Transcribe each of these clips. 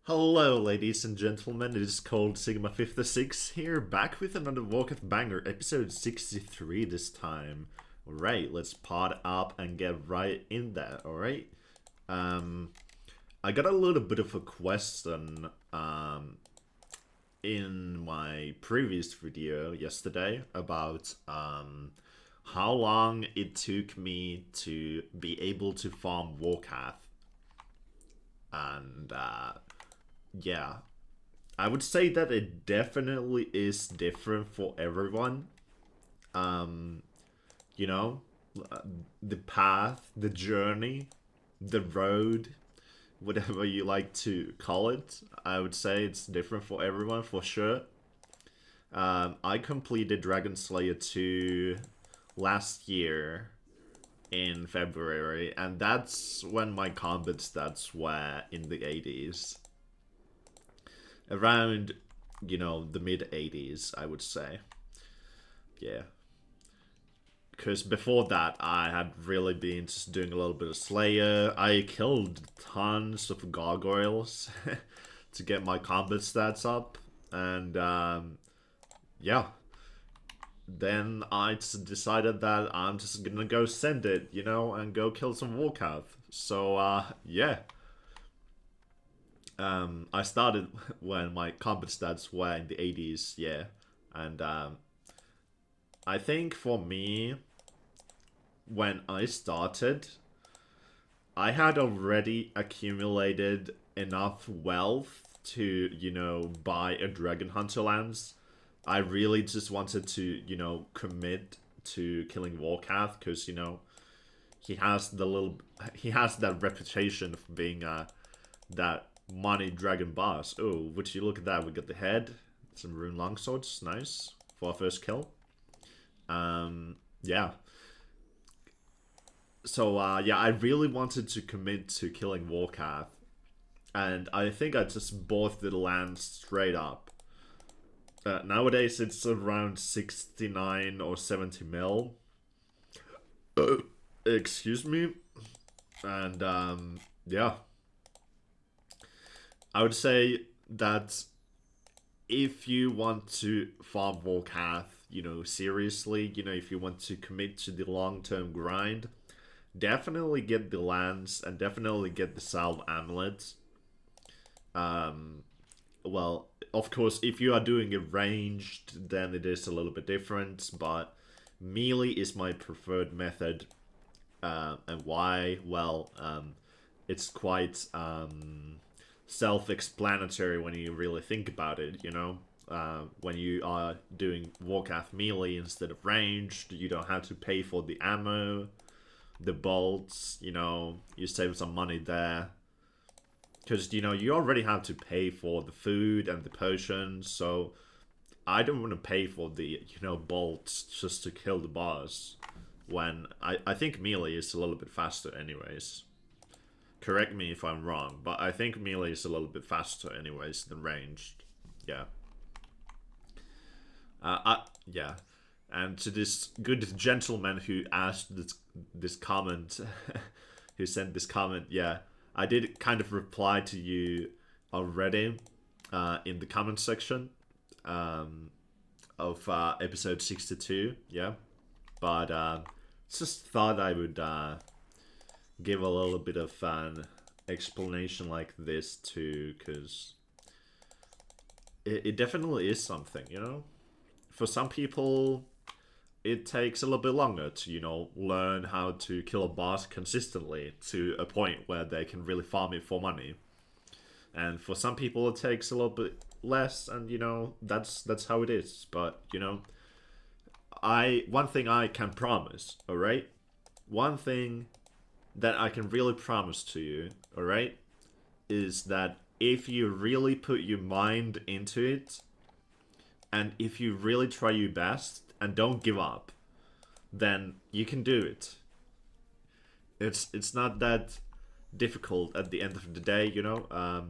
Hello, ladies and gentlemen. It is called Sigma56 here, back with another Vorkath banger, episode 63 this time. Alright, let's pod up and get right in there, alright? I got a little bit of a question in my previous video yesterday about how long it took me to be able to farm Vorkath. And yeah, I would say that it definitely is different for everyone. You know, the path, the journey, the road, whatever you like to call it. I would say it's different for everyone for sure. I completed Dragon Slayer 2 last year in February, and that's when my combat stats were in the 80s. Around, the mid 80s, I would say. Yeah. Because before that, I had really been just doing a little bit of Slayer. I killed tons of gargoyles to get my combat stats up. And, yeah. Then I just decided that I'm just gonna go send it, and go kill some Vorkath. So, yeah. I started when my combat stats were in the 80s, yeah. And, I think for me, when I started, I had already accumulated enough wealth to, buy a Dragon Hunter lance. I really just wanted to, commit to killing Vorkath because, he has that reputation of being that money dragon boss. Oh, would you look at that? We got the head, some rune longswords, nice for our first kill. Yeah. So yeah, I really wanted to commit to killing Vorkath, and I think I just bought the land straight up. Nowadays it's around 69 or 70 mil. Excuse me. And yeah, I would say that if you want to farm Vorkath, seriously, if you want to commit to the long-term grind, definitely get the lance and definitely get the salve amulet. Well, of course, if you are doing it ranged, then it is a little bit different, but melee is my preferred method. And why? Well, it's quite self-explanatory when you really think about it, when you are doing Vorkath melee instead of ranged, you don't have to pay for the ammo, the bolts, you save some money there. Because, you already have to pay for the food and the potions, so I don't want to pay for the, bolts just to kill the boss. When I think melee is a little bit faster anyways. Correct me if I'm wrong, but I think melee is a little bit faster anyways than ranged. Yeah. Yeah. And to this good gentleman who asked this comment, who sent this comment, yeah, I did kind of reply to you already in the comment section of episode 62, yeah. But just thought I would give a little bit of an explanation like this too, because it definitely is something, For some people, it takes a little bit longer to, learn how to kill a boss consistently to a point where they can really farm it for money. And for some people, it takes a little bit less, and, that's how it is. But, one thing I can promise, alright? One thing that I can really promise to you, alright, is that if you really put your mind into it, and if you really try your best, and don't give up, then you can do it. It's not that difficult at the end of the day, A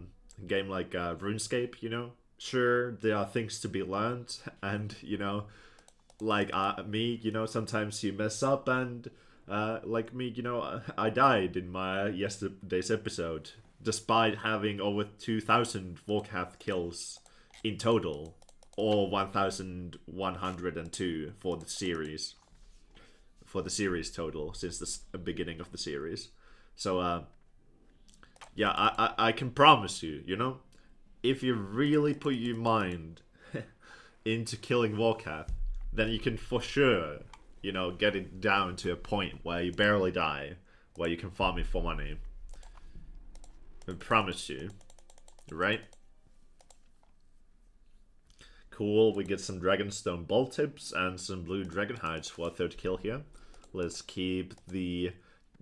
game like RuneScape, Sure, there are things to be learned, and, like me, sometimes you mess up, and like me, I died in my yesterday's episode. despite having over 2,000 Vorkath kills in total, or 1,102 for the series. For the series total, since the beginning of the series. So, yeah, I can promise you, you know, if you really put your mind into killing Vorkath, then you can for sure, you know, get it down to a point where you barely die, where you can farm it for money. I promise you, right? Cool, we get some Dragonstone Bolt Tips and some Blue Dragon Hides for a third kill here. Let's keep the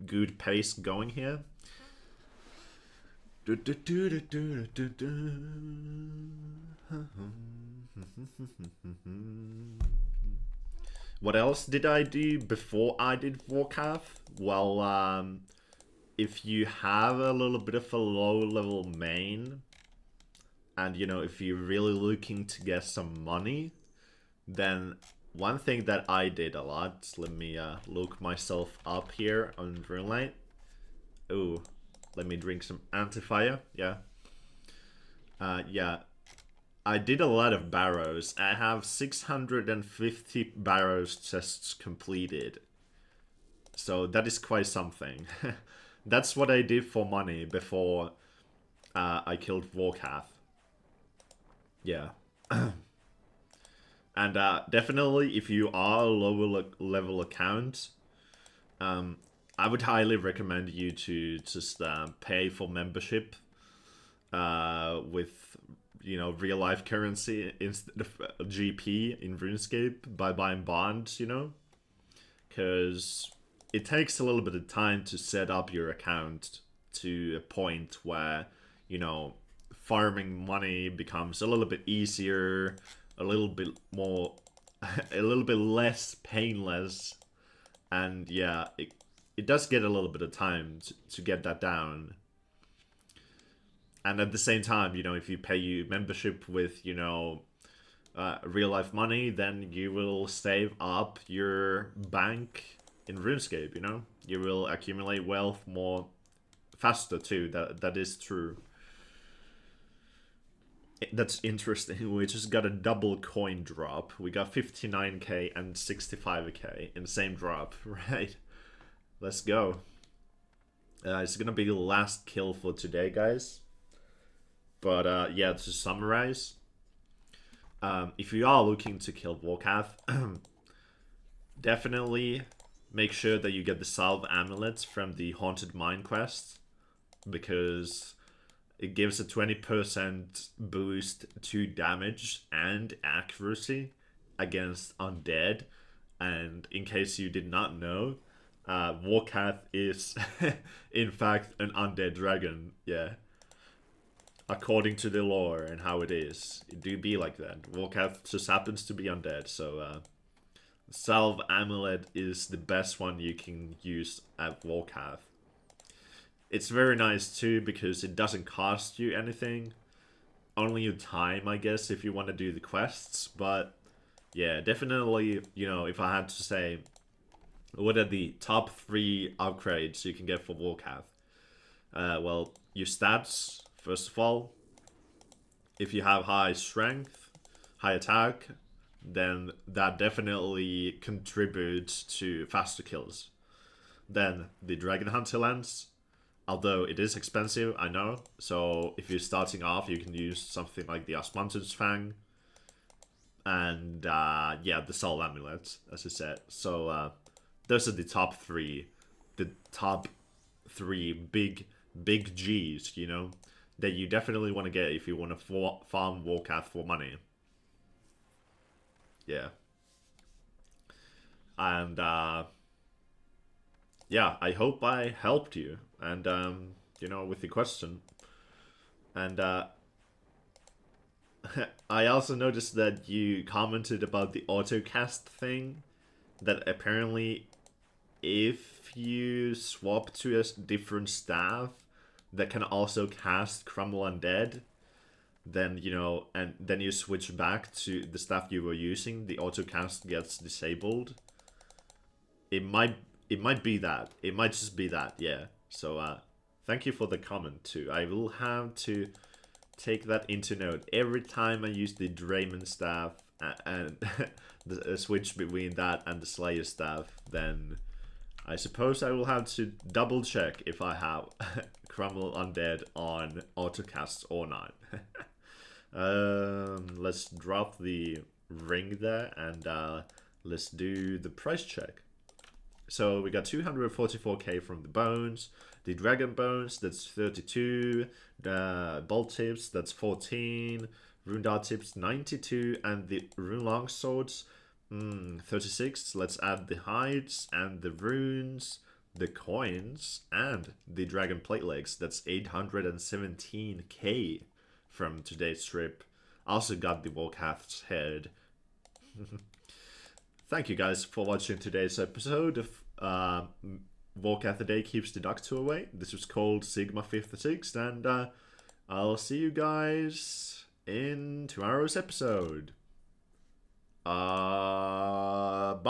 good pace going here. What else did I do before I did Vorkath? Well, if you have a little bit of a low level main, and you know, if you're really looking to get some money, then one thing that I did a lot, let me look myself up here on Runelite. Ooh, let me drink some anti-fire, yeah. Yeah, I did a lot of barrows. I have 650 barrows chests completed. So that is quite something. That's what I did for money before I killed Vorkath. Yeah. And definitely, if you are a lower level account, I would highly recommend you to just pay for membership with, you know, real life currency instead of GP in RuneScape by buying bonds, you know, because it takes a little bit of time to set up your account to a point where, you know, farming money becomes a little bit easier, a little bit more, a little bit less painless, and yeah, it does get a little bit of time to get that down. And at the same time, you know, if you pay your membership with, you know, real life money, then you will save up your bank in RuneScape, you know? You will accumulate wealth more faster too, that is true. That's interesting. We just got a double coin drop. We got 59k and 65k in the same drop, right? Let's go. It's gonna be the last kill for today, guys. But yeah, to summarize, if you are looking to kill Vorkath, definitely make sure that you get the Salve Amulets from the Haunted Mine quest, because it gives a 20% boost to damage and accuracy against undead. And in case you did not know, Vorkath is in fact an undead dragon, yeah. According to the lore and how it is, it do be like that. Vorkath just happens to be undead, so Salve Amulet is the best one you can use at Vorkath. It's very nice too because it doesn't cost you anything. Only your time, I guess, if you want to do the quests. But yeah, definitely, you know, if I had to say, what are the top 3 upgrades you can get for Vorkath? Well, your stats, first of all. If you have high strength, high attack, then that definitely contributes to faster kills. Then the Dragon Hunter lance. Although it is expensive, I know. So if you're starting off, you can use something like the Osmanthus Fang. And yeah, the Soul Amulet, as I said. So those are the top 3. The top 3 big G's, you know, that you definitely want to get if you want to farm Vorkath for money. Yeah. And yeah, I hope I helped you. And, you know, with the question. And, I also noticed that you commented about the autocast thing. That apparently, if you swap to a different staff that can also cast Crumble Undead, then, you know, and then you switch back to the staff you were using, the autocast gets disabled. It might be that. It might just be that, yeah. So, Thank you for the comment too. I will have to take that into note every time I use the Draymond staff and the switch between that and the Slayer staff. Then I suppose I will have to double check if I have Crumble Undead on autocast or not. Let's drop the ring there and let's do the price check. So we got 244k from the bones, the dragon bones, that's 32, the bolt tips, that's 14, rune dart tips, 92, and the rune long swords, 36. Let's add the hides and the runes, the coins, and the dragon plate legs. That's 817k from today's trip. Also got the Vorkath's head. Thank you guys for watching today's episode of Vorkath the Day Keeps the Doctor Away. This was called Sigma 56, and I'll see you guys in tomorrow's episode. Bye!